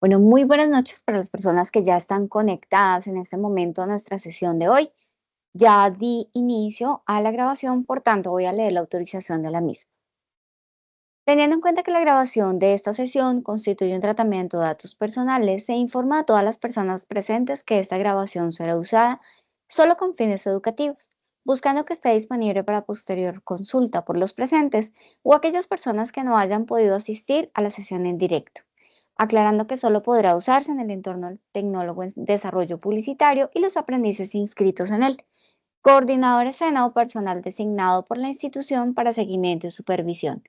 Bueno, muy buenas noches para las personas que ya están conectadas en este momento a nuestra sesión de hoy. Ya di inicio a la grabación, por tanto voy a leer la autorización de la misma. Teniendo en cuenta que la grabación de esta sesión constituye un tratamiento de datos personales, se informa a todas las personas presentes que esta grabación será usada solo con fines educativos, buscando que esté disponible para posterior consulta por los presentes o aquellas personas que no hayan podido asistir a la sesión en directo, aclarando que solo podrá usarse en el entorno tecnólogo en desarrollo publicitario y los aprendices inscritos en él, coordinador escena o personal designado por la institución para seguimiento y supervisión,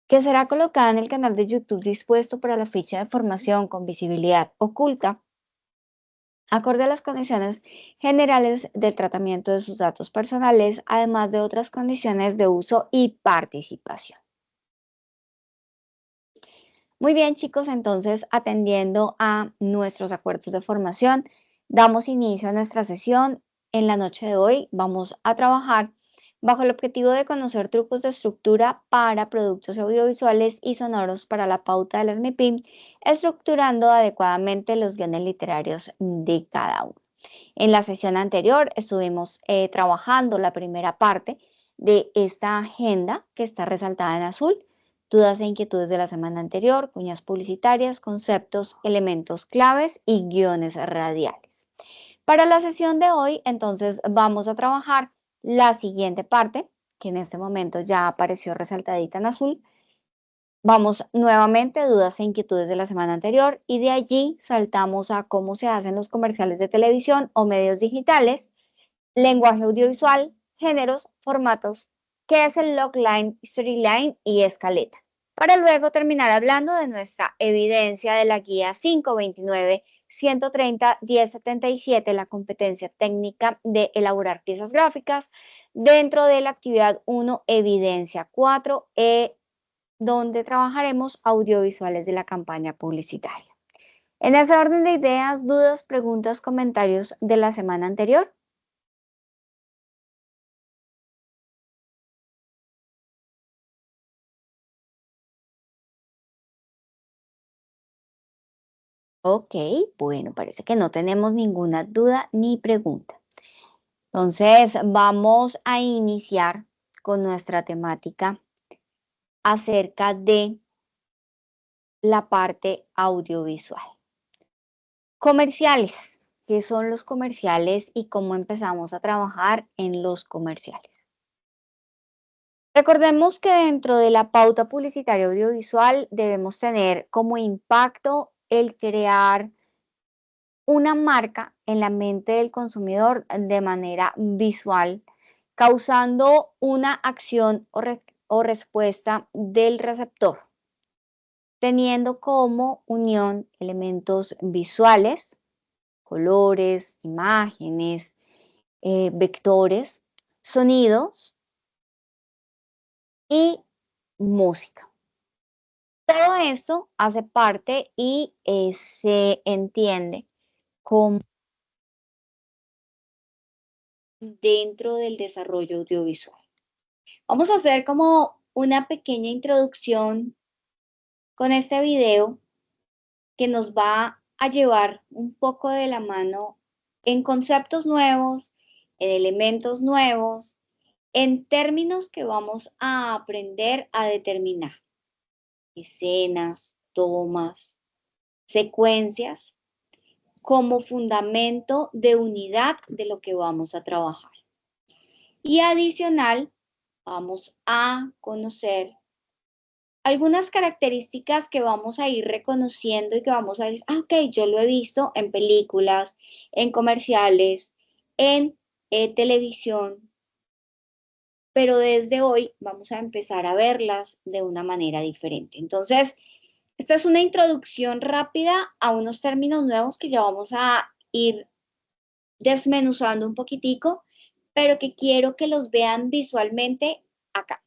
que será colocada en el canal de YouTube dispuesto para la ficha de formación con visibilidad oculta, acorde a las condiciones generales del tratamiento de sus datos personales, además de otras condiciones de uso y participación. Muy bien, chicos, entonces atendiendo a nuestros acuerdos de formación, damos inicio a nuestra sesión. En la noche de hoy vamos a trabajar bajo el objetivo de conocer trucos de estructura para productos audiovisuales y sonoros para la pauta de las MIPIM, estructurando adecuadamente los guiones literarios de cada uno. En la sesión anterior estuvimos trabajando la primera parte de esta agenda que está resaltada en azul: dudas e inquietudes de la semana anterior, cuñas publicitarias, conceptos, elementos claves y guiones radiales. Para la sesión de hoy, entonces, vamos a trabajar la siguiente parte, que en este momento ya apareció resaltadita en azul. Vamos nuevamente, dudas e inquietudes de la semana anterior, y de allí saltamos a cómo se hacen los comerciales de televisión o medios digitales, lenguaje audiovisual, géneros, formatos, qué es el logline, storyline y escaleta, para luego terminar hablando de nuestra evidencia de la guía 529-130-1077, la competencia técnica de elaborar piezas gráficas, dentro de la actividad 1, evidencia 4, donde trabajaremos audiovisuales de la campaña publicitaria. En ese orden de ideas, dudas, preguntas, comentarios de la semana anterior. Ok, bueno, parece que no tenemos ninguna duda ni pregunta. Entonces, vamos a iniciar con nuestra temática acerca de la parte audiovisual. Comerciales. ¿Qué son los comerciales y cómo empezamos a trabajar en los comerciales? Recordemos que dentro de la pauta publicitaria audiovisual debemos tener como impacto el crear una marca en la mente del consumidor de manera visual, causando una acción o respuesta del receptor, teniendo como unión elementos visuales, colores, imágenes, vectores, sonidos y música. Todo esto hace parte y se entiende como dentro del desarrollo audiovisual. Vamos a hacer como una pequeña introducción con este video que nos va a llevar un poco de la mano en conceptos nuevos, en elementos nuevos, en términos que vamos a aprender a determinar: escenas, tomas, secuencias, como fundamento de unidad de lo que vamos a trabajar. Y adicional, vamos a conocer algunas características que vamos a ir reconociendo y que vamos a decir, ok, yo lo he visto en películas, en comerciales, en televisión, pero desde hoy vamos a empezar a verlas de una manera diferente. Entonces, esta es una introducción rápida a unos términos nuevos que ya vamos a ir desmenuzando un poquitico, pero que quiero que los vean visualmente acá.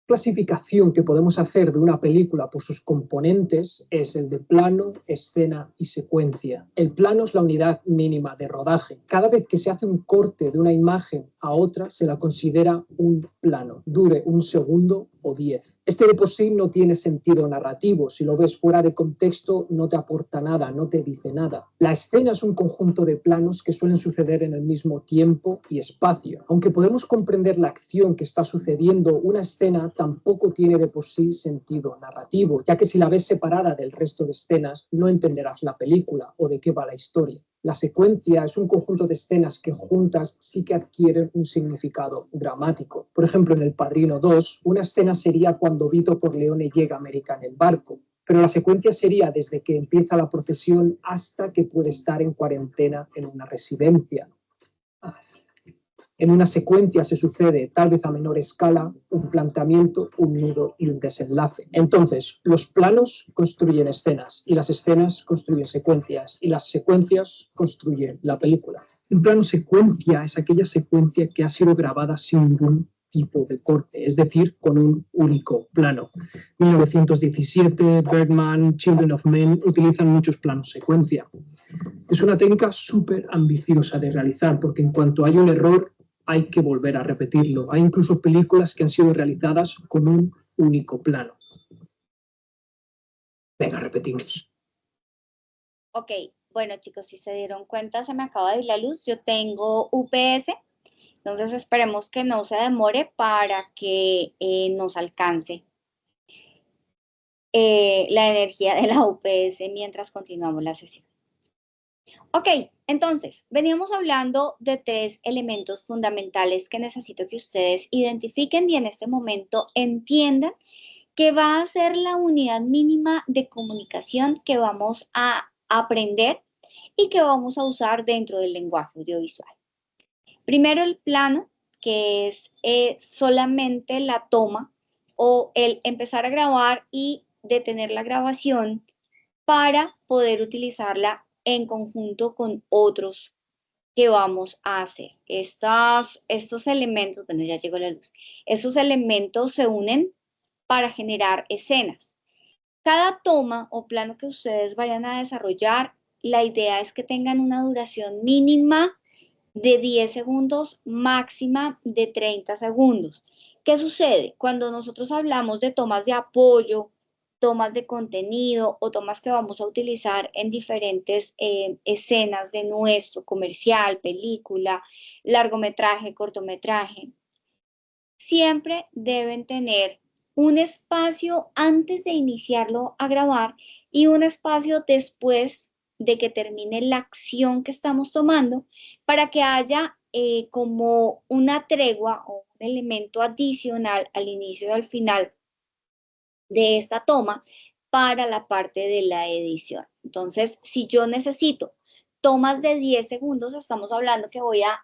Clasificación que podemos hacer de una película por sus componentes es el de plano, escena y secuencia. El plano es la unidad mínima de rodaje. Cada vez que se hace un corte de una imagen a otra, se la considera un plano, dure un segundo o 10. Este de por sí no tiene sentido narrativo. Si lo ves fuera de contexto, no te aporta nada, no te dice nada. La escena es un conjunto de planos que suelen suceder en el mismo tiempo y espacio. Aunque podemos comprender la acción que está sucediendo, una escena tampoco tiene de por sí sentido narrativo, ya que si la ves separada del resto de escenas, no entenderás la película o de qué va la historia. La secuencia es un conjunto de escenas que juntas sí que adquieren un significado dramático. Por ejemplo, en El Padrino 2, una escena sería cuando Vito Corleone llega a América en el barco, pero la secuencia sería desde que empieza la procesión hasta que puede estar en cuarentena en una residencia. En una secuencia se sucede, tal vez a menor escala, un planteamiento, un nudo y un desenlace. Entonces, los planos construyen escenas y las escenas construyen secuencias y las secuencias construyen la película. Un plano secuencia es aquella secuencia que ha sido grabada sin ningún tipo de corte, es decir, con un único plano. 1917, Bergman, Children of Men utilizan muchos planos secuencia. Es una técnica súper ambiciosa de realizar porque en cuanto hay un error hay que volver a repetirlo. Hay incluso películas que han sido realizadas con un único plano. Venga, repetimos. Ok, bueno chicos, si se dieron cuenta, se me acaba de ir la luz. Yo tengo UPS, entonces esperemos que no se demore para que nos alcance la energía de la UPS mientras continuamos la sesión. Ok, entonces, veníamos hablando de 3 elementos fundamentales que necesito que ustedes identifiquen y en este momento entiendan que va a ser la unidad mínima de comunicación que vamos a aprender y que vamos a usar dentro del lenguaje audiovisual. Primero el plano, que es solamente la toma o el empezar a grabar y detener la grabación para poder utilizarla en conjunto con otros que vamos a hacer. Estos elementos, bueno, ya llegó la luz, estos elementos se unen para generar escenas. Cada toma o plano que ustedes vayan a desarrollar, la idea es que tengan una duración mínima de 10 segundos, máxima de 30 segundos. ¿Qué sucede? Cuando nosotros hablamos de tomas de apoyo, tomas de contenido o tomas que vamos a utilizar en diferentes escenas de nuestro comercial, película, largometraje, cortometraje, siempre deben tener un espacio antes de iniciarlo a grabar y un espacio después de que termine la acción que estamos tomando para que haya como una tregua o un elemento adicional al inicio y al final de esta toma para la parte de la edición. Entonces, si yo necesito tomas de 10 segundos, estamos hablando que voy a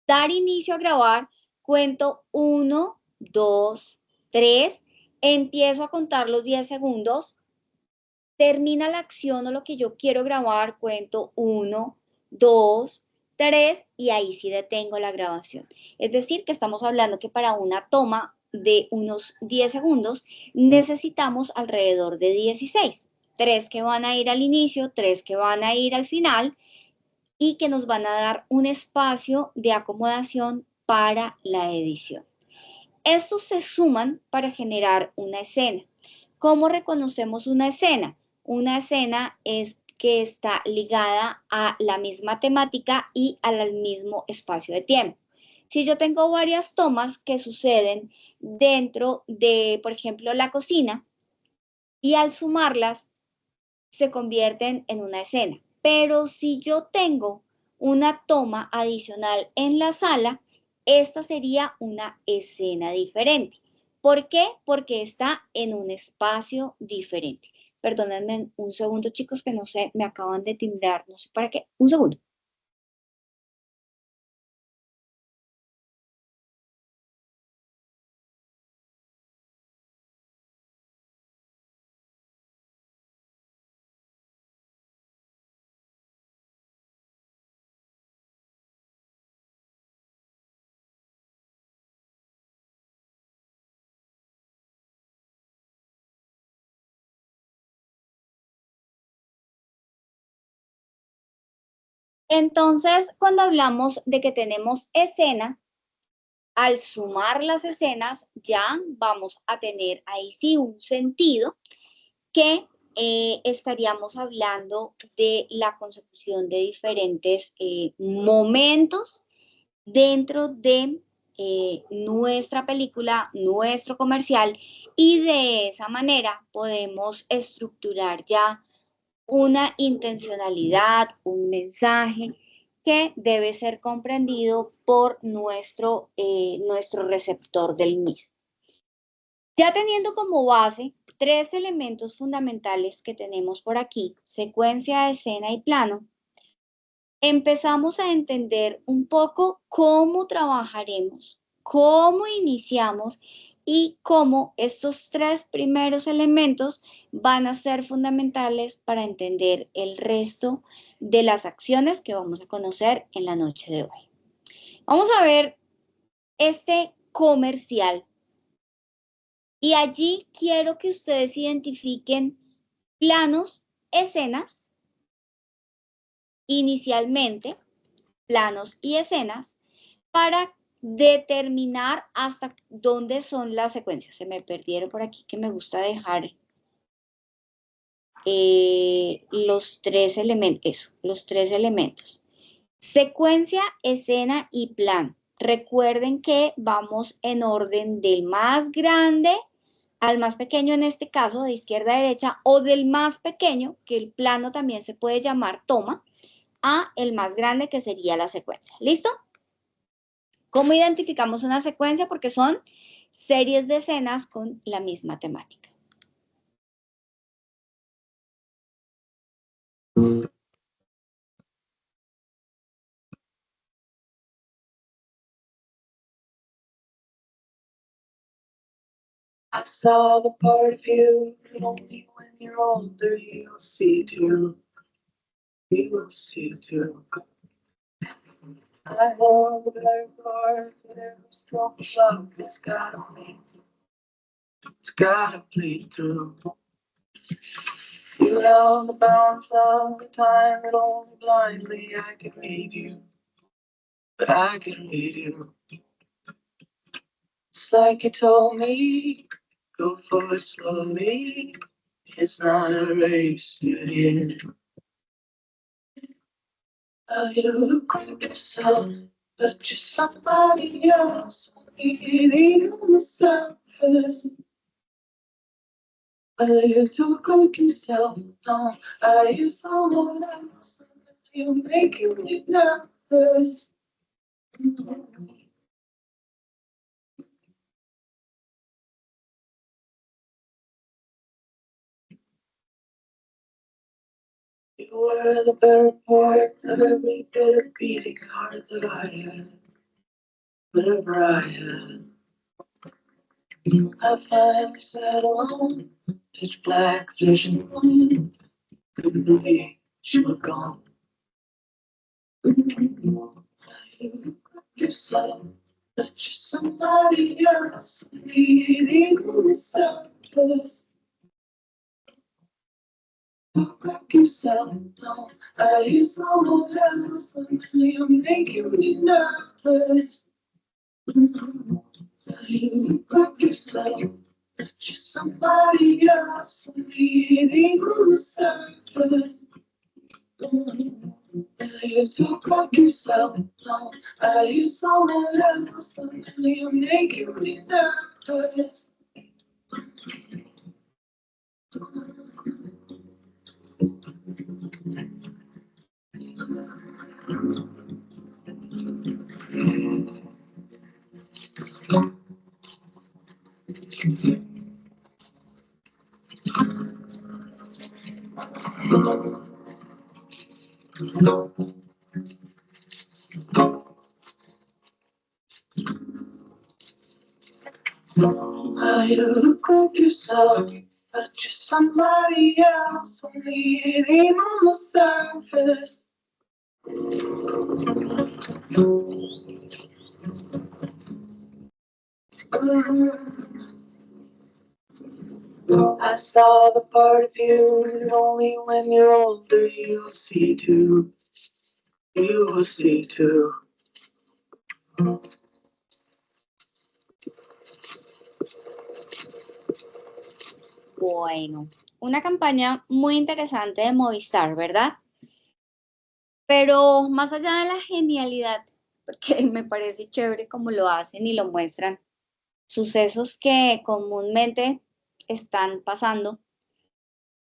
dar inicio a grabar, cuento 1, 2, 3, empiezo a contar los 10 segundos, termina la acción o lo que yo quiero grabar, cuento 1, 2, 3 y ahí sí detengo la grabación. Es decir, que estamos hablando que para una toma de unos 10 segundos necesitamos alrededor de 16. 3 que van a ir al inicio, 3 que van a ir al final y que nos van a dar un espacio de acomodación para la edición. Estos se suman para generar una escena. ¿Cómo reconocemos una escena? Una escena es que está ligada a la misma temática y al mismo espacio de tiempo. Si yo tengo varias tomas que suceden dentro de, por ejemplo, la cocina, y al sumarlas se convierten en una escena. Pero si yo tengo una toma adicional en la sala, esta sería una escena diferente. ¿Por qué? Porque está en un espacio diferente. Perdónenme un segundo, chicos, que no sé, me acaban de timbrar, no sé para qué. Un segundo. Entonces, cuando hablamos de que tenemos escena, al sumar las escenas ya vamos a tener ahí sí un sentido que estaríamos hablando de la consecución de diferentes momentos dentro de nuestra película, nuestro comercial, y de esa manera podemos estructurar ya una intencionalidad, un mensaje que debe ser comprendido por nuestro receptor del mismo. Ya teniendo como base tres elementos fundamentales que tenemos por aquí, secuencia, escena y plano, empezamos a entender un poco cómo trabajaremos, cómo iniciamos y cómo estos tres primeros elementos van a ser fundamentales para entender el resto de las acciones que vamos a conocer en la noche de hoy. Vamos a ver este comercial y allí quiero que ustedes identifiquen planos, escenas, inicialmente, planos y escenas, para determinar hasta dónde son las secuencias. Se me perdieron por aquí que me gusta dejar los tres elementos. Secuencia, escena y plan. Recuerden que vamos en orden del más grande al más pequeño, en este caso de izquierda a derecha, o del más pequeño, que el plano también se puede llamar toma, a el más grande, que sería la secuencia. ¿Listo? ¿Cómo identificamos una secuencia? Porque son series de escenas con la misma temática. I saw the part of you that only when you're older you'll see too. You will see too. I hold the better part that every strong love it's gotta bleed through. You held the balance of the time that only blindly I could read you, but I could read you. It's like you told me, go for it slowly. It's not a race to the end. You look like yourself, but you're somebody else. Eating on the surface. You talk like yourself, no, are you someone else? You're making me nervous. You were the better part of every bit of beating heart that I had, whatever I had. I finally sat alone, pitch black vision, couldn't believe you were gone. You look like yourself, but you're somebody else, leading on the surface. Look like yourself, no, are you someone else? You're making me nervous. You look like yourself, but you're somebody else, leading on the surface. You talk like yourself, no, are you someone else? You're making me nervous. You look like yourself, but you're somebody else, leaning on the surface. I saw the part of you that only when you're older you'll see too. You will see too. Bueno, una campaña muy interesante de Movistar, ¿verdad? Pero más allá de la genialidad, porque me parece chévere cómo lo hacen y lo muestran, sucesos que comúnmente están pasando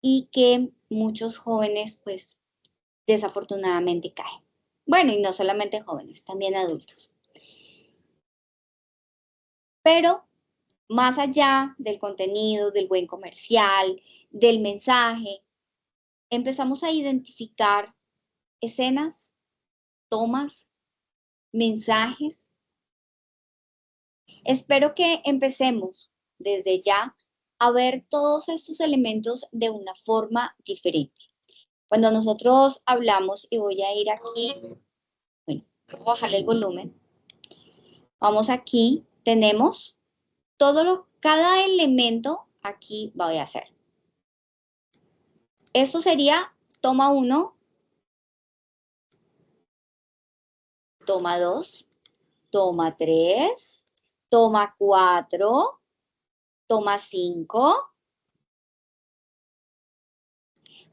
y que muchos jóvenes, pues, desafortunadamente caen. Bueno, y no solamente jóvenes, también adultos. Pero más allá del contenido, del buen comercial, del mensaje, empezamos a identificar escenas, tomas, mensajes. Espero que empecemos desde ya a ver todos estos elementos de una forma diferente. Cuando nosotros hablamos, y voy a ir aquí, bueno, voy a bajarle el volumen, vamos aquí, tenemos cada elemento, aquí voy a hacer. Esto sería toma 1, toma 2, toma 3, toma 4, toma 5.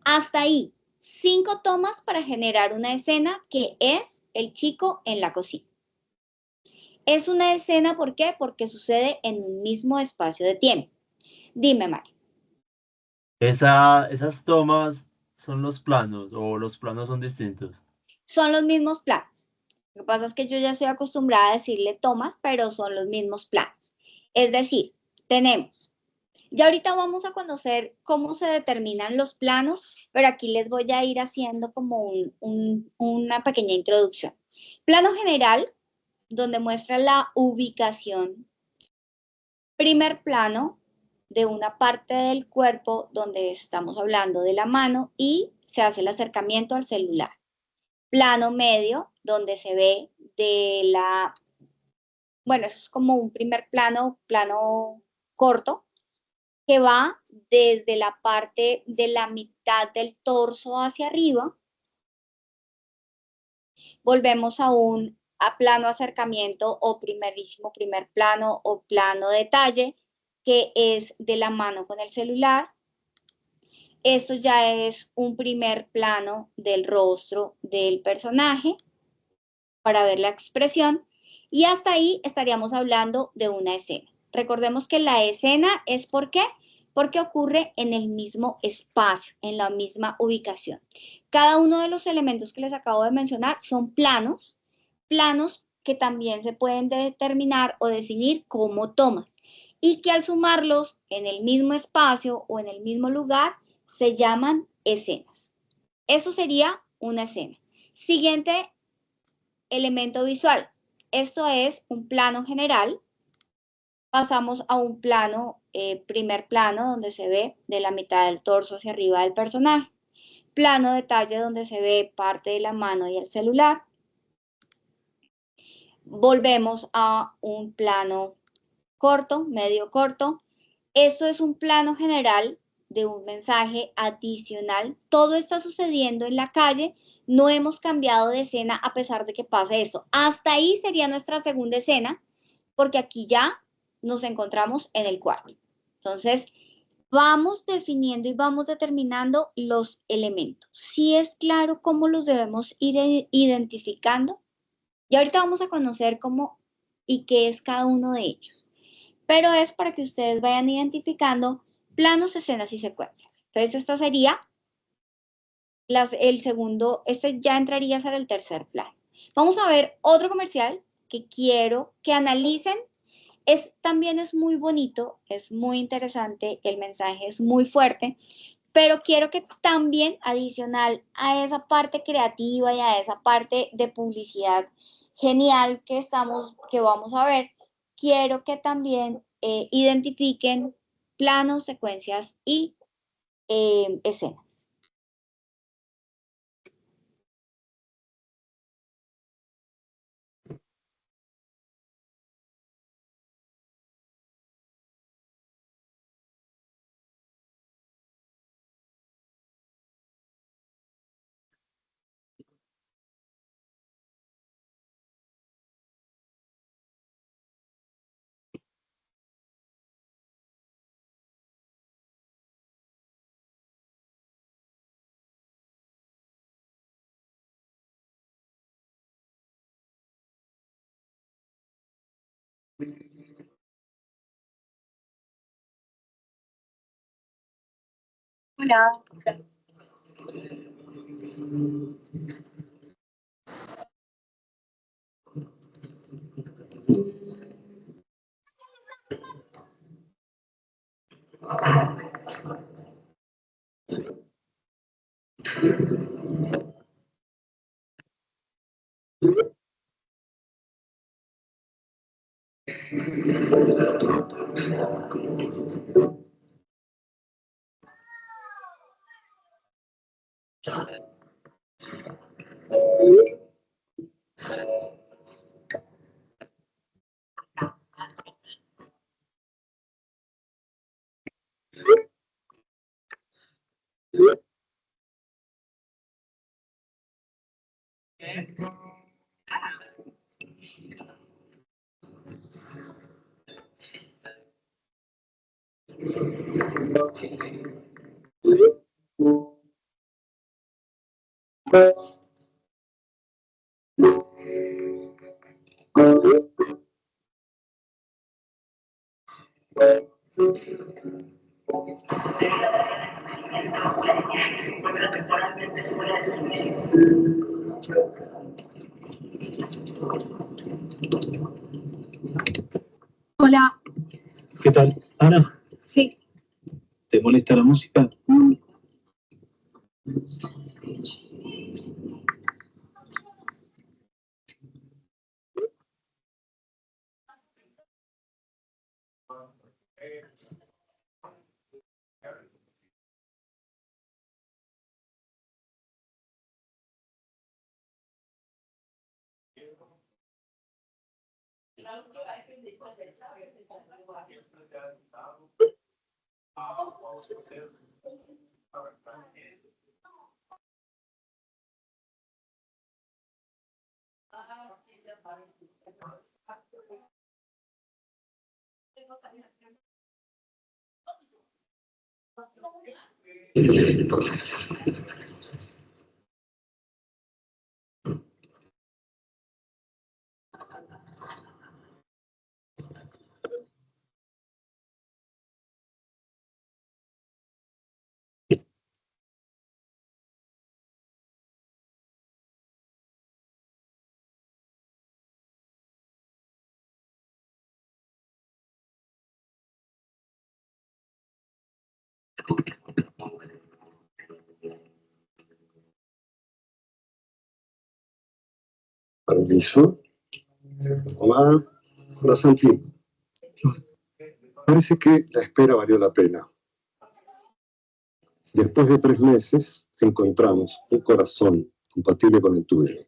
Hasta ahí, 5 tomas para generar una escena que es el chico en la cocina. Es una escena, ¿por qué? Porque sucede en un mismo espacio de tiempo. Dime, Mari. Esas tomas son los planos o los planos son distintos. Son los mismos planos. Lo que pasa es que yo ya estoy acostumbrada a decirle tomas, pero son los mismos planos. Es decir, tenemos, ya ahorita vamos a conocer cómo se determinan los planos, pero aquí les voy a ir haciendo como una pequeña introducción. Plano general, donde muestra la ubicación. Primer plano de una parte del cuerpo donde estamos hablando de la mano y se hace el acercamiento al celular. Plano medio, donde se ve bueno, eso es como un primer plano corto, que va desde la parte de la mitad del torso hacia arriba. Volvemos a plano acercamiento o primerísimo primer plano o plano detalle, que es de la mano con el celular. Esto ya es un primer plano del rostro del personaje para ver la expresión y hasta ahí estaríamos hablando de una escena. Recordemos que la escena es ¿por qué? Porque ocurre en el mismo espacio, en la misma ubicación. Cada uno de los elementos que les acabo de mencionar son planos que también se pueden determinar o definir como tomas y que al sumarlos en el mismo espacio o en el mismo lugar se llaman escenas. Eso sería una escena. Siguiente elemento visual. Esto es un plano general. Pasamos a un primer plano, donde se ve de la mitad del torso hacia arriba del personaje. Plano detalle, donde se ve parte de la mano y el celular. Volvemos a un plano corto, medio corto. Esto es un plano general de un mensaje adicional. Todo está sucediendo en la calle. No hemos cambiado de escena a pesar de que pase esto. Hasta ahí sería nuestra segunda escena, porque aquí ya nos encontramos en el cuarto. Entonces, vamos definiendo y vamos determinando los elementos. Si es claro cómo los debemos ir identificando. Y ahorita vamos a conocer cómo y qué es cada uno de ellos. Pero es para que ustedes vayan identificando planos, escenas y secuencias. Entonces, esta sería el segundo, este ya entraría a ser el tercer plano. Vamos a ver otro comercial que quiero que analicen. También es muy bonito, es muy interesante, el mensaje es muy fuerte, pero quiero que también, adicional a esa parte creativa y a esa parte de publicidad genial que vamos a ver, quiero que también identifiquen planos, secuencias y escenas. Hola. Hola. ¿Qué tal, Ana? Sí. ¿Te molesta la música? Permiso. Hola. Hola, Santi. Parece que la espera valió la pena. Después de 3 meses, encontramos un corazón compatible con el tuyo.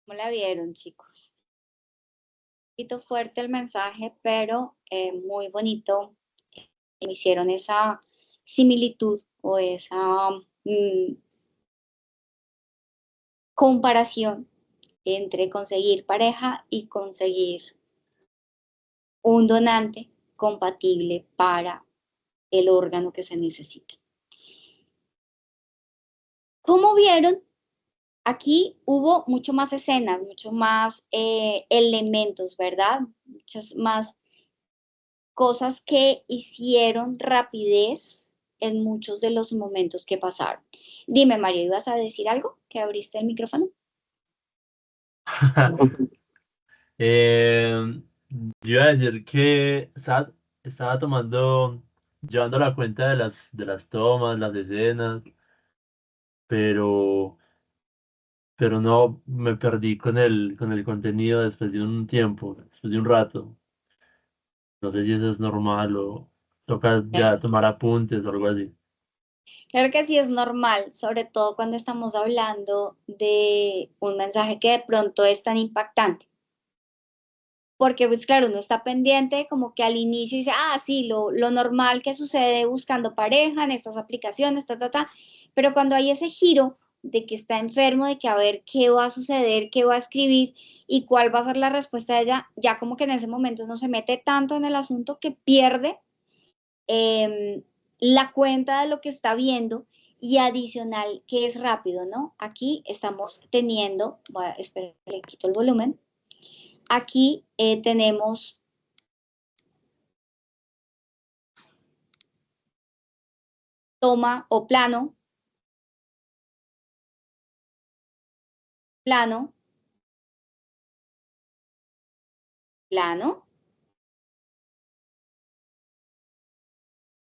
¿Cómo la vieron, chicos? Un poquito fuerte el mensaje, pero muy bonito. Me hicieron esa similitud o esa comparación entre conseguir pareja y conseguir un donante compatible para el órgano que se necesita. ¿Cómo vieron? Aquí hubo mucho más escenas, mucho más elementos, ¿verdad? Muchas más cosas que hicieron rapidez en muchos de los momentos que pasaron. Dime, Mario, ¿ibas a decir algo? ¿Que abriste el micrófono? Yo iba a decir que estaba tomando, llevando la cuenta de las tomas, las escenas, pero, pero no, me perdí con el contenido después de un tiempo, después de un rato. No sé si eso es normal o toca ya tomar apuntes o algo así. Claro que sí es normal, sobre todo cuando estamos hablando de un mensaje que de pronto es tan impactante. Porque, pues claro, uno está pendiente como que al inicio dice, ah, sí, lo normal que sucede buscando pareja en estas aplicaciones, pero cuando hay ese giro de que está enfermo, de que a ver qué va a suceder, qué va a escribir y cuál va a ser la respuesta de ella, ya como que en ese momento no se mete tanto en el asunto que pierde la cuenta de lo que está viendo y adicional que es rápido, ¿no? Aquí estamos teniendo, espera, le quito el volumen. Aquí tenemos toma o plano, plano, plano.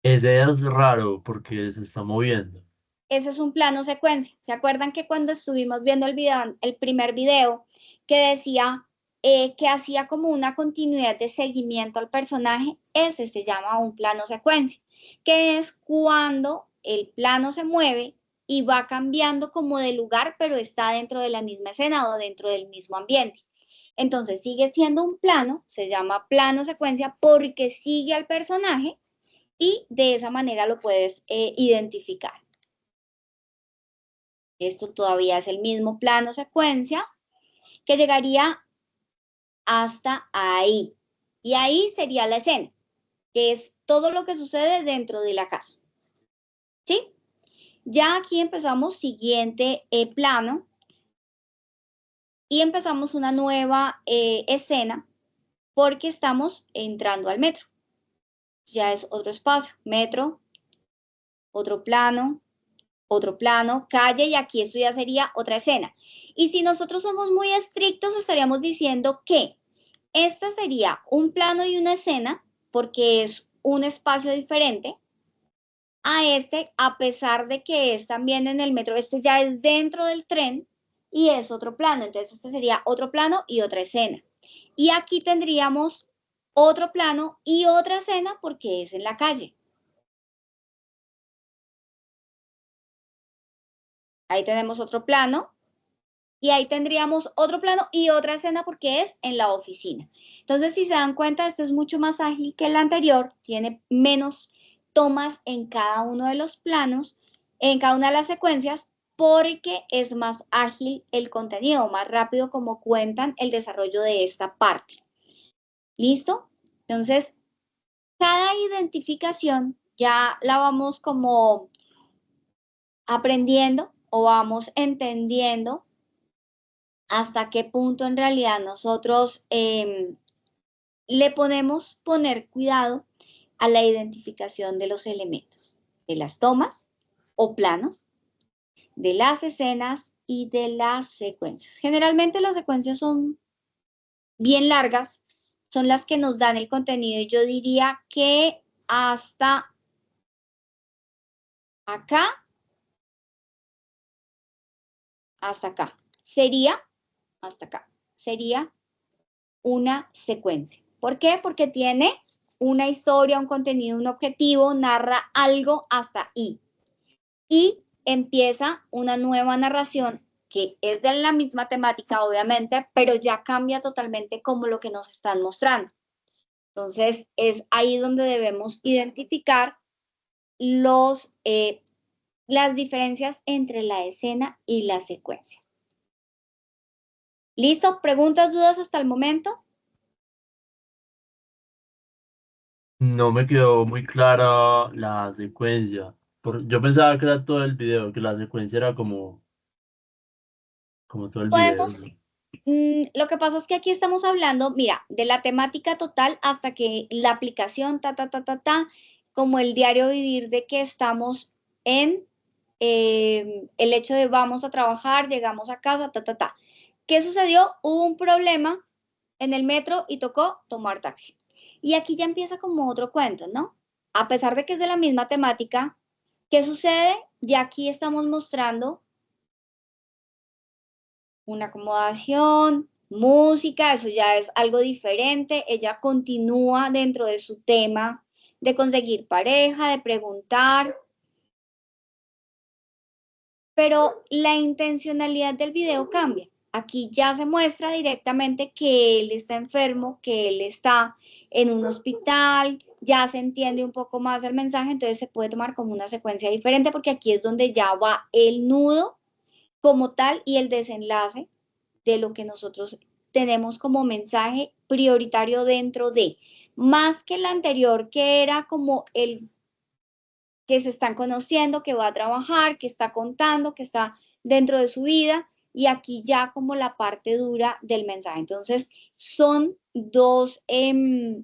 Ese es raro porque se está moviendo. Ese es un plano secuencia. ¿Se acuerdan que cuando estuvimos viendo el video, el primer video, que decía que hacía como una continuidad de seguimiento al personaje? Ese se llama un plano secuencia, que es cuando el plano se mueve y va cambiando como de lugar, pero está dentro de la misma escena o dentro del mismo ambiente. Entonces sigue siendo un plano, se llama plano secuencia porque sigue al personaje y de esa manera lo puedes identificar. Esto todavía es el mismo plano secuencia que llegaría hasta ahí. Y ahí sería la escena, que es todo lo que sucede dentro de la casa. ¿Sí? Ya aquí empezamos siguiente plano y empezamos una nueva escena porque estamos entrando al metro. Ya es otro espacio, metro, otro plano, calle, y aquí esto ya sería otra escena. Y si nosotros somos muy estrictos, estaríamos diciendo que esta sería un plano y una escena, porque es un espacio diferente a este, a pesar de que es también en el metro, este ya es dentro del tren y es otro plano. Entonces, este sería otro plano y otra escena. Y aquí tendríamos otro plano y otra escena porque es en la calle. Ahí tenemos otro plano y ahí tendríamos otro plano y otra escena porque es en la oficina. Entonces, si se dan cuenta, este es mucho más ágil que el anterior, tiene menos tomas en cada uno de los planos, en cada una de las secuencias, porque es más ágil el contenido, más rápido como cuentan el desarrollo de esta parte. ¿Listo? Entonces, cada identificación ya la vamos como aprendiendo o vamos entendiendo hasta qué punto en realidad nosotros le podemos poner cuidado a la identificación de los elementos, de las tomas o planos, de las escenas y de las secuencias. Generalmente las secuencias son bien largas, son las que nos dan el contenido y yo diría que hasta acá, hasta acá, sería, hasta acá, sería una secuencia. ¿Por qué? Porque tiene una historia, un contenido, un objetivo, narra algo hasta ahí. Y empieza una nueva narración que es de la misma temática, obviamente, pero ya cambia totalmente como lo que nos están mostrando. Entonces, es ahí donde debemos identificar las diferencias entre la escena y la secuencia. ¿Listo? ¿Preguntas, dudas hasta el momento? No me quedó muy clara la secuencia. Yo pensaba que era todo el video, que la secuencia era como todo el video, Podemos, ¿no? lo que pasa es que aquí estamos hablando, mira, de la temática total hasta que la aplicación, como el diario vivir de que estamos en el hecho de vamos a trabajar, llegamos a casa, ¿Qué sucedió? Hubo un problema en el metro y tocó tomar taxi. Y aquí ya empieza como otro cuento, ¿no? A pesar de que es de la misma temática, ¿qué sucede? Ya aquí estamos mostrando una acomodación, música, eso ya es algo diferente. Ella continúa dentro de su tema de conseguir pareja, de preguntar. Pero la intencionalidad del video cambia. Aquí ya se muestra directamente que él está enfermo, que él está en un hospital, ya se entiende un poco más el mensaje, entonces se puede tomar como una secuencia diferente porque aquí es donde ya va el nudo como tal y el desenlace de lo que nosotros tenemos como mensaje prioritario dentro de, más que el anterior que era como el que se están conociendo, que va a trabajar, que está contando, que está dentro de su vida, y aquí ya como la parte dura del mensaje. Entonces, son dos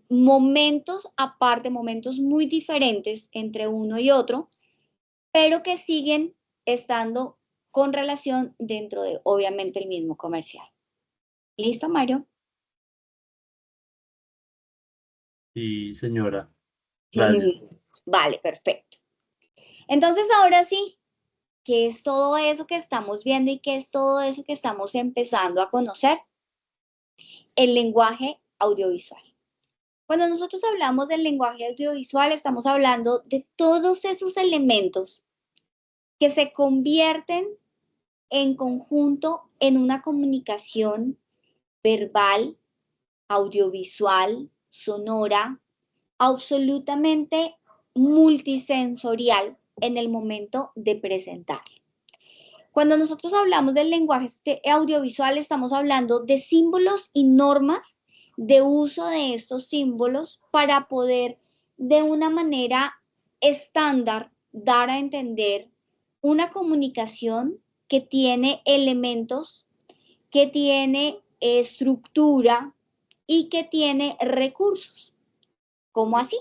momentos aparte, momentos muy diferentes entre uno y otro, pero que siguen estando con relación dentro de, obviamente, el mismo comercial. ¿Listo, Mario? Sí, señora. Gracias. Vale, perfecto. Entonces, ahora sí, ¿qué es todo eso que estamos viendo y qué es todo eso que estamos empezando a conocer? El lenguaje audiovisual. Cuando nosotros hablamos del lenguaje audiovisual, estamos hablando de todos esos elementos que se convierten en conjunto en una comunicación verbal, audiovisual, sonora, absolutamente multisensorial en el momento de presentar. Cuando nosotros hablamos del lenguaje audiovisual, estamos hablando de símbolos y normas de uso de estos símbolos para poder de una manera estándar dar a entender una comunicación que tiene elementos, que tiene estructura y que tiene recursos. ¿Cómo así?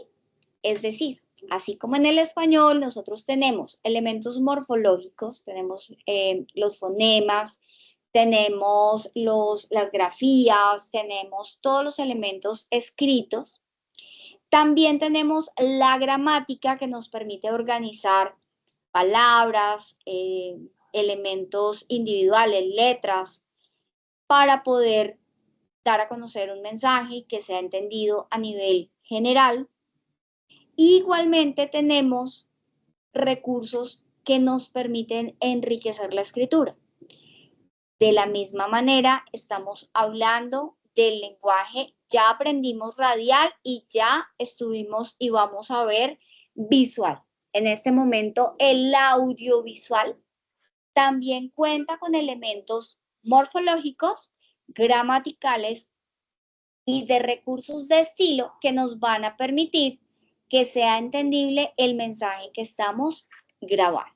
Es decir, así como en el español nosotros tenemos elementos morfológicos, tenemos los fonemas, tenemos las grafías, tenemos todos los elementos escritos. También tenemos la gramática que nos permite organizar palabras, elementos individuales, letras, para poder dar a conocer un mensaje que sea entendido a nivel general. Igualmente tenemos recursos que nos permiten enriquecer la escritura. De la misma manera, estamos hablando del lenguaje, ya aprendimos radial y ya estuvimos y vamos a ver visual. En este momento, el audiovisual también cuenta con elementos morfológicos, gramaticales y de recursos de estilo que nos van a permitir que sea entendible el mensaje que estamos grabando.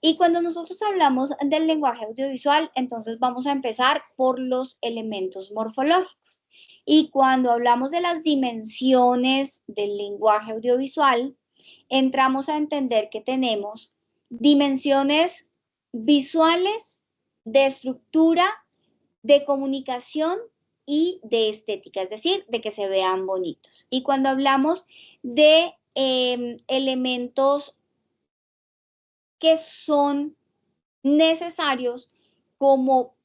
Y cuando nosotros hablamos del lenguaje audiovisual, entonces vamos a empezar por los elementos morfológicos. Y cuando hablamos de las dimensiones del lenguaje audiovisual, entramos a entender que tenemos dimensiones visuales, de estructura, de comunicación y de estética, es decir, de que se vean bonitos. Y cuando hablamos de elementos que son necesarios como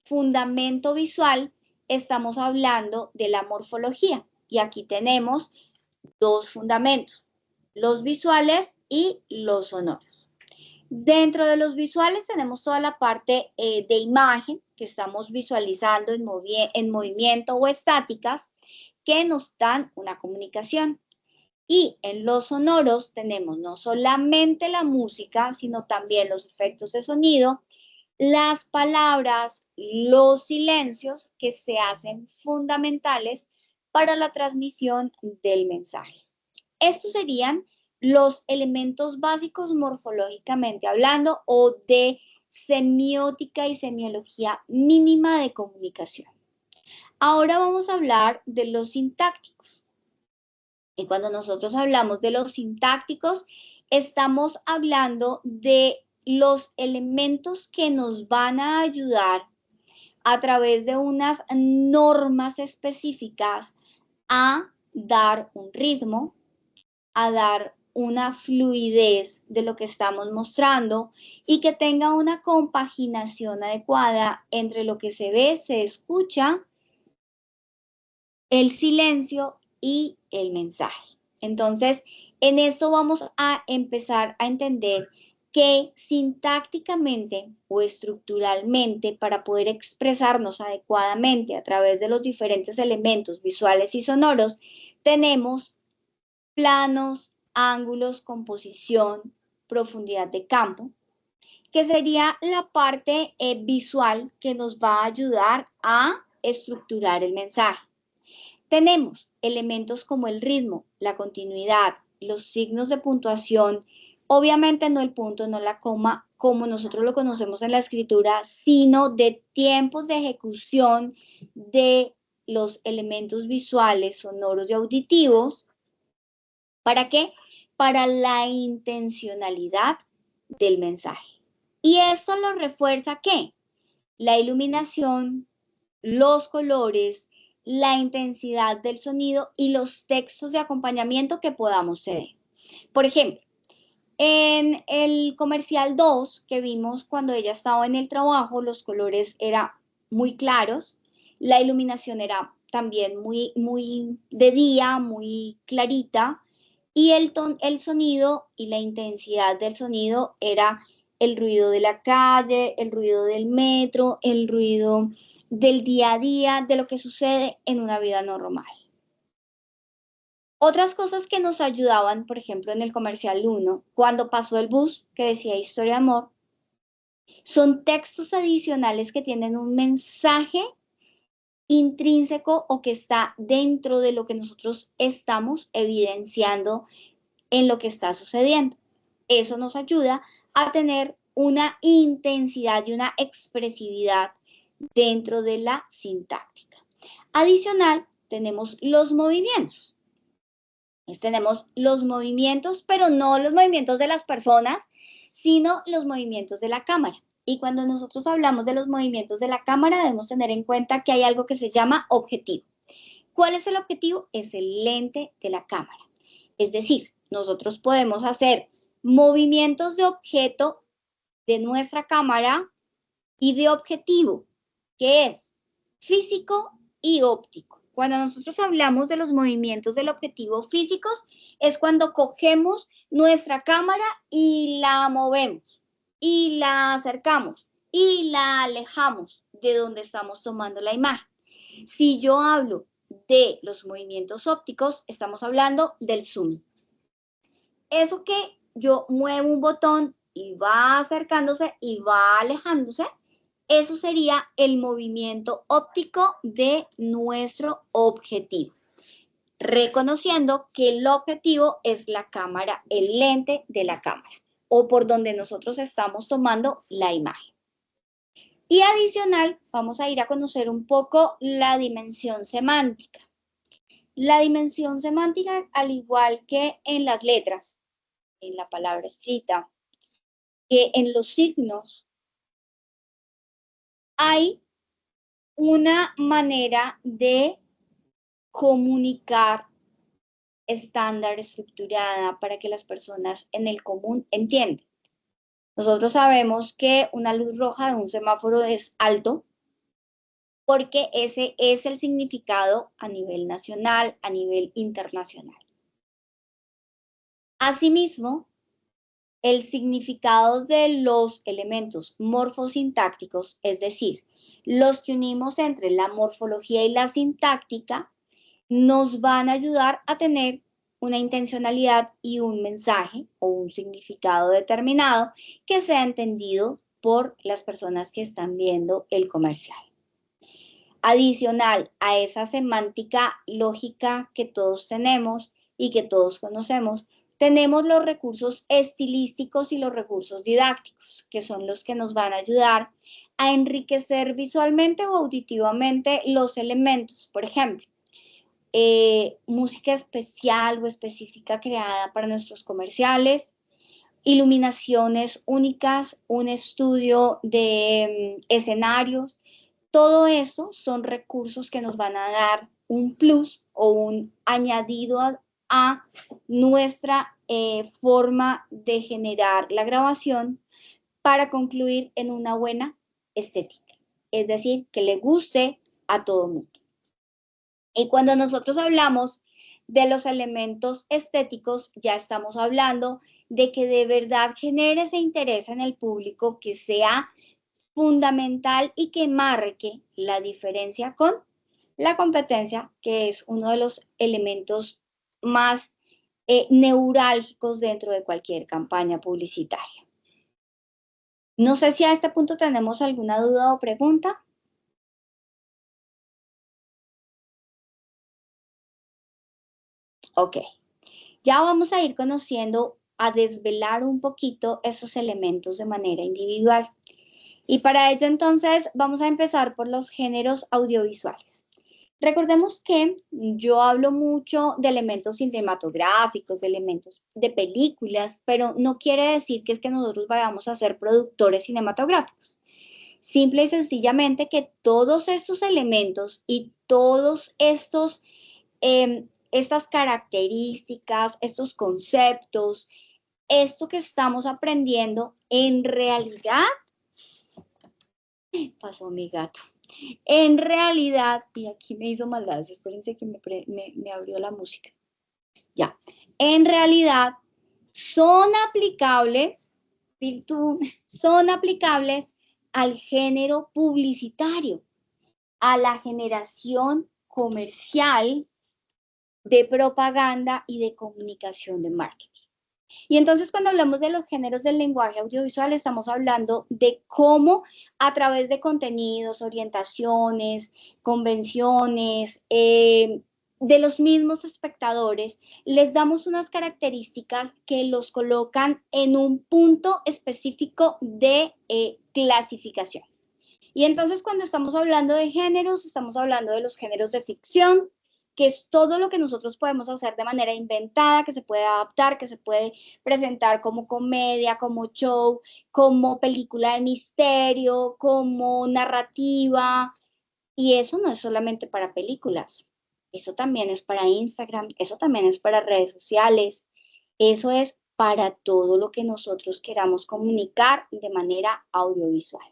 fundamento visual, estamos hablando de la morfología. Y aquí tenemos dos fundamentos, los visuales y los sonoros. Dentro de los visuales tenemos toda la parte de imagen que estamos visualizando en movimiento o estáticas que nos dan una comunicación. Y en los sonoros tenemos no solamente la música, sino también los efectos de sonido, las palabras, los silencios que se hacen fundamentales para la transmisión del mensaje. Estos serían los elementos básicos morfológicamente hablando o de semiótica y semiología mínima de comunicación. Ahora vamos a hablar de los sintácticos. Y cuando nosotros hablamos de los sintácticos, estamos hablando de los elementos que nos van a ayudar a través de unas normas específicas a dar un ritmo, a dar una fluidez de lo que estamos mostrando y que tenga una compaginación adecuada entre lo que se ve, se escucha, el silencio y el mensaje. Entonces, en esto vamos a empezar a entender que sintácticamente o estructuralmente, para poder expresarnos adecuadamente a través de los diferentes elementos visuales y sonoros, tenemos planos, ángulos, composición, profundidad de campo, que sería la parte visual que nos va a ayudar a estructurar el mensaje. Tenemos elementos como el ritmo, la continuidad, los signos de puntuación, obviamente no el punto, no la coma, como nosotros lo conocemos en la escritura, sino de tiempos de ejecución de los elementos visuales, sonoros y auditivos. ¿Para qué? Para la intencionalidad del mensaje. Y esto lo refuerza ¿qué? La iluminación, los colores, la intensidad del sonido y los textos de acompañamiento que podamos ceder. Por ejemplo, en el comercial 2 que vimos cuando ella estaba en el trabajo, los colores eran muy claros, la iluminación era también muy de día, muy clarita, y el sonido y la intensidad del sonido era el ruido de la calle, el ruido del metro, el ruido del día a día, de lo que sucede en una vida normal. Otras cosas que nos ayudaban, por ejemplo, en el comercial 1, cuando pasó el bus que decía historia de amor, son textos adicionales que tienen un mensaje intrínseco o que está dentro de lo que nosotros estamos evidenciando en lo que está sucediendo. Eso nos ayuda a tener una intensidad y una expresividad dentro de la sintáctica. Adicional, tenemos los movimientos. Tenemos los movimientos, pero no los movimientos de las personas, sino los movimientos de la cámara. Y cuando nosotros hablamos de los movimientos de la cámara, debemos tener en cuenta que hay algo que se llama objetivo. ¿Cuál es el objetivo? Es el lente de la cámara. Es decir, nosotros podemos hacer movimientos de objeto de nuestra cámara y de objetivo, que es físico y óptico. Cuando nosotros hablamos de los movimientos del objetivo físicos, es cuando cogemos nuestra cámara y la movemos, y la acercamos, y la alejamos de donde estamos tomando la imagen. Si yo hablo de los movimientos ópticos, estamos hablando del zoom. Eso que yo muevo un botón y va acercándose y va alejándose, eso sería el movimiento óptico de nuestro objetivo, reconociendo que el objetivo es la cámara, el lente de la cámara, o por donde nosotros estamos tomando la imagen. Y adicional, vamos a ir a conocer un poco la dimensión semántica. La dimensión semántica, al igual que en las letras, en la palabra escrita, que en los signos, hay una manera de comunicar estándar, estructurada, para que las personas en el común entiendan. Nosotros sabemos que una luz roja de un semáforo es alto, porque ese es el significado a nivel nacional, a nivel internacional. Asimismo, el significado de los elementos morfosintácticos, es decir, los que unimos entre la morfología y la sintáctica, nos van a ayudar a tener una intencionalidad y un mensaje o un significado determinado que sea entendido por las personas que están viendo el comercial. Adicional a esa semántica lógica que todos tenemos y que todos conocemos, tenemos los recursos estilísticos y los recursos didácticos, que son los que nos van a ayudar a enriquecer visualmente o auditivamente los elementos. Por ejemplo, música especial o específica creada para nuestros comerciales, iluminaciones únicas, un estudio de escenarios. Todo esto son recursos que nos van a dar un plus o un añadido a nuestra forma de generar la grabación para concluir en una buena estética. Es decir, que le guste a todo el mundo. Y cuando nosotros hablamos de los elementos estéticos, ya estamos hablando de que de verdad genere ese interés en el público, que sea fundamental y que marque la diferencia con la competencia, que es uno de los elementos más neurálgicos dentro de cualquier campaña publicitaria. No sé si a este punto tenemos alguna duda o pregunta. Ok, ya vamos a ir conociendo, a desvelar un poquito esos elementos de manera individual. Y para ello entonces vamos a empezar por los géneros audiovisuales. Recordemos que yo hablo mucho de elementos cinematográficos, de elementos de películas, pero no quiere decir que es que nosotros vayamos a ser productores cinematográficos. Simple y sencillamente que todos estos elementos y todos estos, estas características, estos conceptos, esto que estamos aprendiendo, en realidad, pasó mi gato. En realidad, y aquí me hizo maldades, espérense que me abrió la música. Ya, en realidad son aplicables, son aplicables al género publicitario, a la generación comercial de propaganda y de comunicación de marketing. Y entonces cuando hablamos de los géneros del lenguaje audiovisual, estamos hablando de cómo a través de contenidos, orientaciones, convenciones, de los mismos espectadores, les damos unas características que los colocan en un punto específico de clasificación. Y entonces cuando estamos hablando de géneros, estamos hablando de los géneros de ficción, que es todo lo que nosotros podemos hacer de manera inventada, que se puede adaptar, que se puede presentar como comedia, como show, como película de misterio, como narrativa. Y eso no es solamente para películas, eso también es para Instagram, eso también es para redes sociales, eso es para todo lo que nosotros queramos comunicar de manera audiovisual.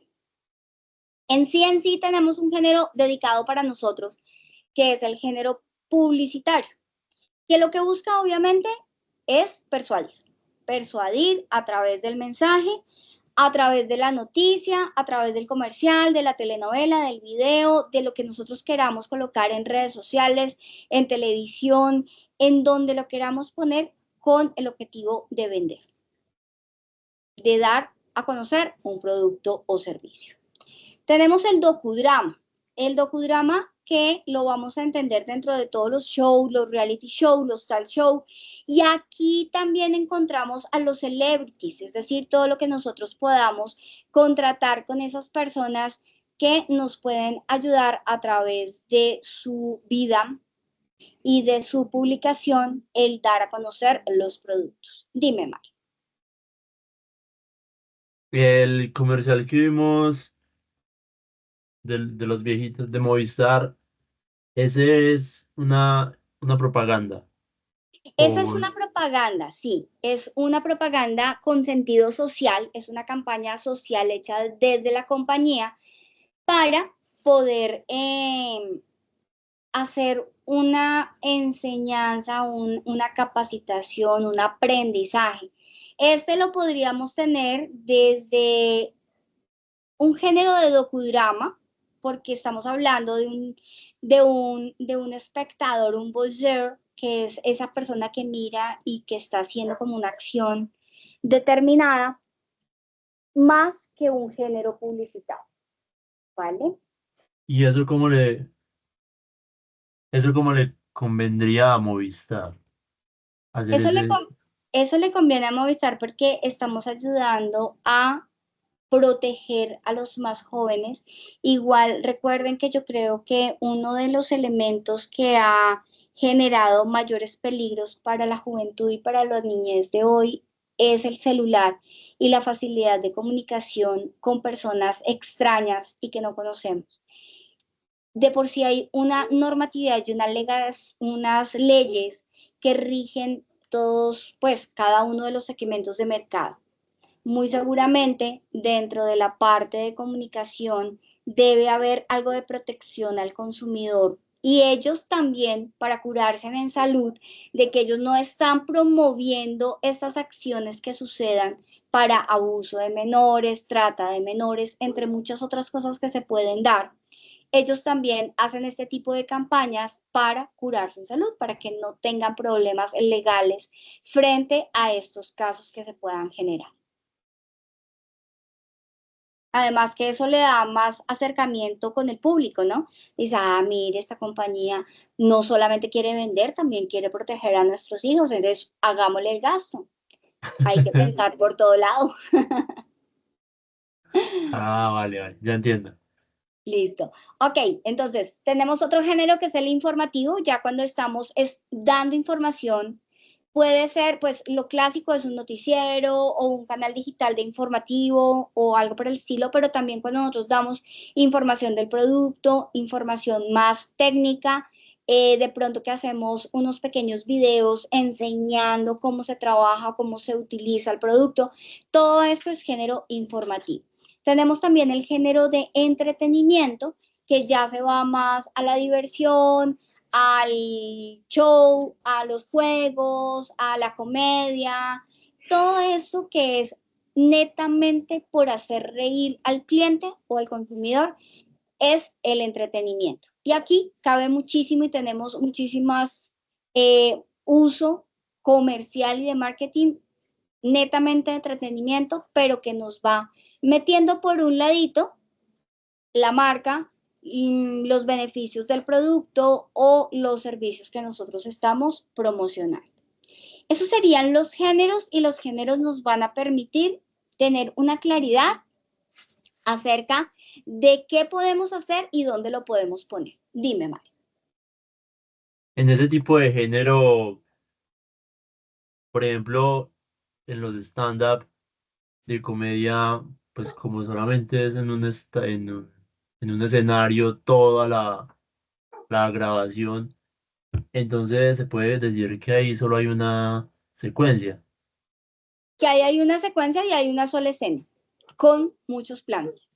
En sí tenemos un género dedicado para nosotros, que es el género publicitario, que lo que busca obviamente es persuadir a través del mensaje, a través de la noticia, a través del comercial, de la telenovela, del video, de lo que nosotros queramos colocar en redes sociales, en televisión, en donde lo queramos poner con el objetivo de vender, de dar a conocer un producto o servicio. Tenemos el docudrama. El docudrama que lo vamos a entender dentro de todos los shows, los reality shows, los talk shows. Y aquí también encontramos a los celebrities, es decir, todo lo que nosotros podamos contratar con esas personas que nos pueden ayudar a través de su vida y de su publicación, el dar a conocer los productos. Dime, Mari. El comercial que vimos de los viejitos de Movistar, ese es una propaganda. Esa es O, una propaganda, sí, es una propaganda con sentido social, es una campaña social hecha desde la compañía para poder hacer una enseñanza, una capacitación, un aprendizaje. Este lo podríamos tener desde un género de docudrama, porque estamos hablando de un espectador, un voyeur, que es esa persona que mira y que está haciendo como una acción determinada, más que un género publicitario, ¿vale? ¿Y eso cómo le convendría a Movistar? Hacer Eso ese, eso le conviene a Movistar porque estamos ayudando a proteger a los más jóvenes. Igual recuerden que yo creo que uno de los elementos que ha generado mayores peligros para la juventud y para la niñez de hoy es el celular y la facilidad de comunicación con personas extrañas y que no conocemos. De por sí hay una normatividad y unas leyes que rigen todos, pues, cada uno de los segmentos de mercado. Muy seguramente, dentro de la parte de comunicación, debe haber algo de protección al consumidor y ellos también, para curarse en salud, de que ellos no están promoviendo estas acciones que sucedan para abuso de menores, trata de menores, entre muchas otras cosas que se pueden dar. Ellos también hacen este tipo de campañas para curarse en salud, para que no tengan problemas legales frente a estos casos que se puedan generar. Además que eso le da más acercamiento con el público, ¿no? Dice, mire, esta compañía no solamente quiere vender, también quiere proteger a nuestros hijos, entonces hagámosle el gasto. Hay que pensar por todo lado. Vale, ya entiendo. Listo. Ok, entonces tenemos otro género que es el informativo, ya cuando estamos dando información. Puede ser, pues, lo clásico es un noticiero o un canal digital de informativo o algo por el estilo, pero también cuando nosotros damos información del producto, información más técnica, de pronto que hacemos unos pequeños videos enseñando cómo se trabaja, cómo se utiliza el producto, todo esto es género informativo. Tenemos también el género de entretenimiento, que ya se va más a la diversión, al show, a los juegos, a la comedia, todo eso que es netamente por hacer reír al cliente o al consumidor es el entretenimiento. Y aquí cabe muchísimo y tenemos muchísimas uso comercial y de marketing netamente de entretenimiento, pero que nos va metiendo por un ladito la marca, los beneficios del producto o los servicios que nosotros estamos promocionando. Esos serían los géneros y los géneros nos van a permitir tener una claridad acerca de qué podemos hacer y dónde lo podemos poner. Dime, Mario. En ese tipo de género, por ejemplo, en los stand-up de comedia, pues como solamente es en un escenario toda la grabación, entonces se puede decir que ahí solo hay una secuencia. Que ahí hay una secuencia y hay una sola escena con muchos planos.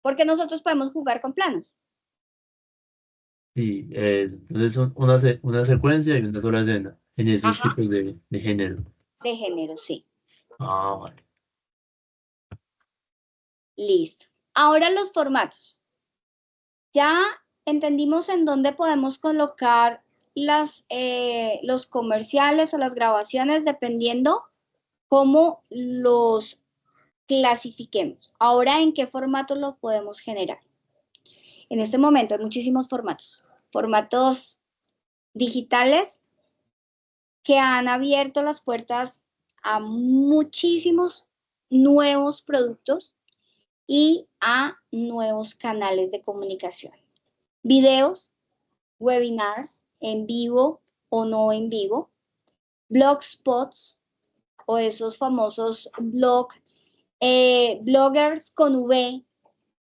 Porque nosotros podemos jugar con planos. Sí, entonces son una secuencia y una sola escena en esos Ajá. tipos de género. De género, sí. Vale. Listo. Ahora los formatos. Ya entendimos en dónde podemos colocar los comerciales o las grabaciones dependiendo cómo los clasifiquemos. Ahora, ¿en qué formato lo podemos generar? En este momento hay muchísimos formatos. Formatos digitales que han abierto las puertas a muchísimos nuevos productos y a nuevos canales de comunicación. Videos, webinars, en vivo o no en vivo, blogspots o esos famosos bloggers con V,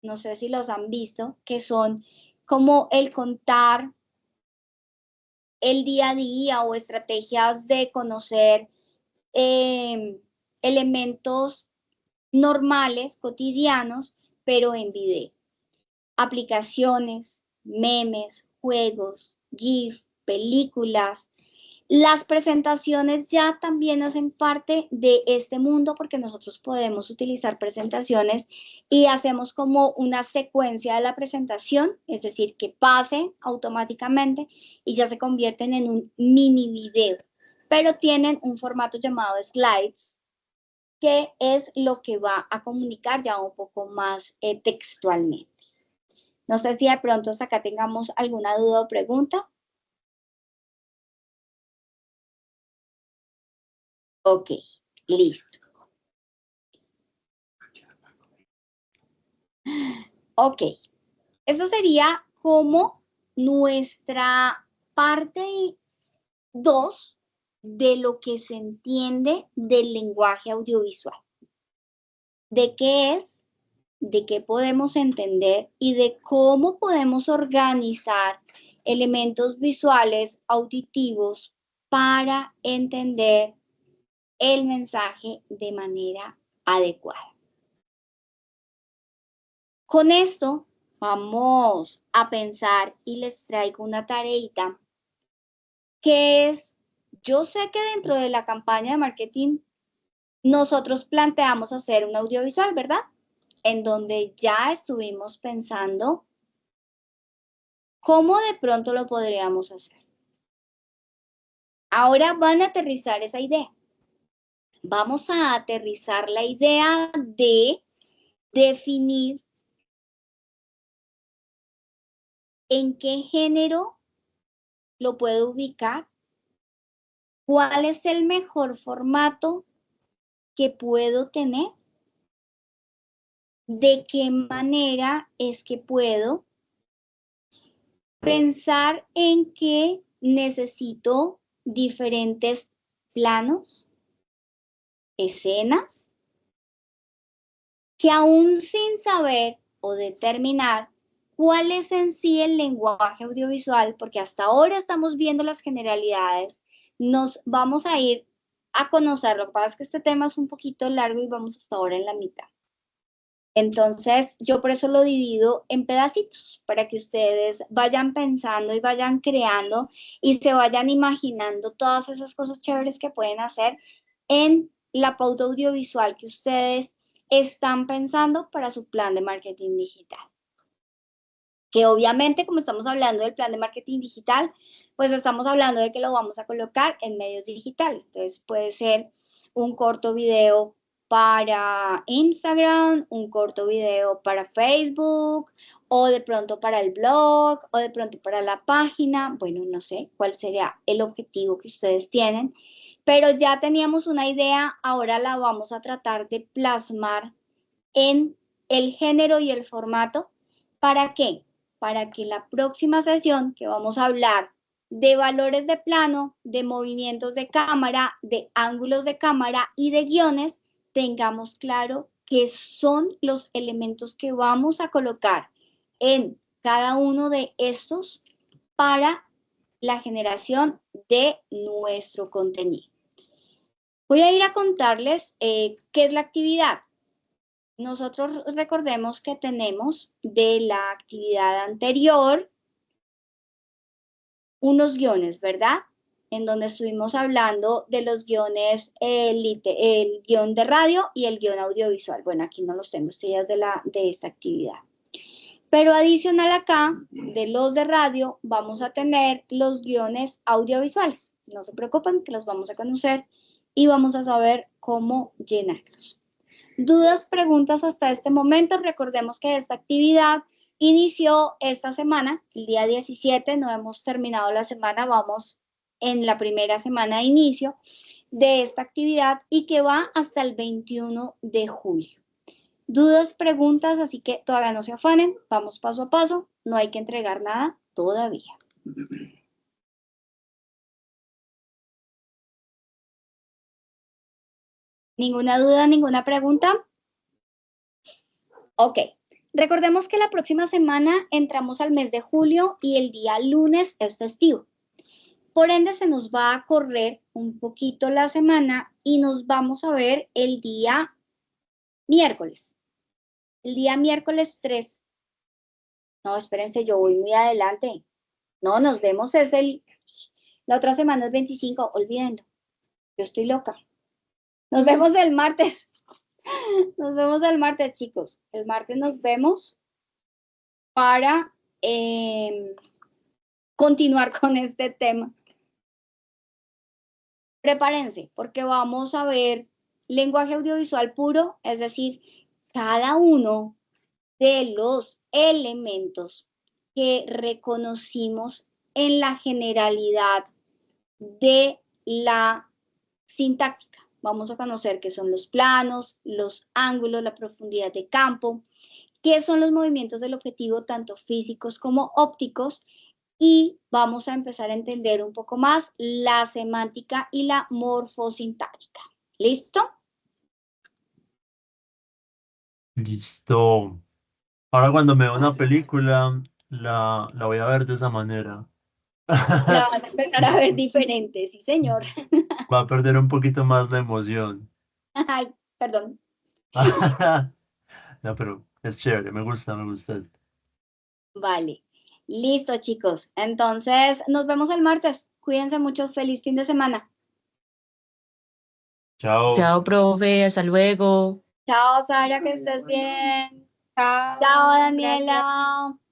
no sé si los han visto, que son como el contar el día a día o estrategias de conocer elementos normales, cotidianos, pero en video. Aplicaciones, memes, juegos, GIF, películas. Las presentaciones ya también hacen parte de este mundo porque nosotros podemos utilizar presentaciones y hacemos como una secuencia de la presentación, es decir, que pase automáticamente y ya se convierten en un mini video, pero tienen un formato llamado slides, que es lo que va a comunicar ya un poco más textualmente. No sé si de pronto hasta acá tengamos alguna duda o pregunta. Ok, listo. Ok, eso sería como nuestra parte 2 de lo que se entiende del lenguaje audiovisual. ¿De qué es? De qué podemos entender y de cómo podemos organizar elementos visuales, auditivos, para entender el mensaje de manera adecuada. Con esto vamos a pensar y les traigo una tareita que es, yo sé que dentro de la campaña de marketing nosotros planteamos hacer un audiovisual, ¿verdad? En donde ya estuvimos pensando cómo de pronto lo podríamos hacer. Ahora van a aterrizar esa idea. Vamos a aterrizar la idea de definir en qué género lo puedo ubicar, cuál es el mejor formato que puedo tener, de qué manera es que puedo pensar en que necesito diferentes planos, escenas, que aún sin saber o determinar cuál es en sí el lenguaje audiovisual, porque hasta ahora estamos viendo las generalidades, nos vamos a ir a conocer. Lo que pasa es que este tema es un poquito largo y vamos hasta ahora en la mitad. Entonces, yo por eso lo divido en pedacitos, para que ustedes vayan pensando y vayan creando y se vayan imaginando todas esas cosas chéveres que pueden hacer en la pauta audiovisual que ustedes están pensando para su plan de marketing digital. Que obviamente, como estamos hablando del plan de marketing digital, pues estamos hablando de que lo vamos a colocar en medios digitales. Entonces, puede ser un corto video para Instagram, un corto video para Facebook, o de pronto para el blog, o de pronto para la página. Bueno, no sé cuál sería el objetivo que ustedes tienen, pero ya teníamos una idea, ahora la vamos a tratar de plasmar en el género y el formato. ¿Para qué? Para que la próxima sesión que vamos a hablar de valores de plano, de movimientos de cámara, de ángulos de cámara y de guiones, tengamos claro qué son los elementos que vamos a colocar en cada uno de estos para la generación de nuestro contenido. Voy a ir a contarles qué es la actividad. Nosotros recordemos que tenemos de la actividad anterior unos guiones, ¿verdad? En donde estuvimos hablando de los guiones, el guión de radio y el guión audiovisual. Bueno, aquí no los tengo, estoy de esta actividad. Pero adicional acá, de los de radio, vamos a tener los guiones audiovisuales. No se preocupen, que los vamos a conocer y vamos a saber cómo llenarlos. ¿Dudas, preguntas hasta este momento? Recordemos que esta actividad inició esta semana, el día 17, no hemos terminado la semana, vamos en la primera semana de inicio de esta actividad y que va hasta el 21 de julio. Dudas, preguntas, así que todavía no se afanen, vamos paso a paso, no hay que entregar nada todavía. ¿Ninguna duda, ninguna pregunta? Ok, recordemos que la próxima semana entramos al mes de julio y el día lunes es festivo. Por ende, se nos va a correr un poquito la semana y nos vamos a ver el día miércoles. El día miércoles 3. No, espérense, yo voy muy adelante. No, nos vemos, la otra semana es 25, olvídenlo. Yo estoy loca. Nos vemos el martes. Nos vemos el martes, chicos. El martes nos vemos para continuar con este tema. Prepárense, porque vamos a ver lenguaje audiovisual puro, es decir, cada uno de los elementos que reconocimos en la generalidad de la sintáctica. Vamos a conocer qué son los planos, los ángulos, la profundidad de campo, qué son los movimientos del objetivo, tanto físicos como ópticos, y vamos a empezar a entender un poco más la semántica y la morfosintáctica. ¿Listo? Listo. Ahora cuando me vea una película, la voy a ver de esa manera. La vas a empezar a ver diferente, sí, señor. Va a perder un poquito más la emoción. Ay, perdón. No, pero es chévere, me gusta esto. Vale. Listo, chicos. Entonces, nos vemos el martes. Cuídense mucho. Feliz fin de semana. Chao. Chao, profe, hasta luego. Chao, Sara, que estés bien. Chao. Chao, Gracias. Daniela.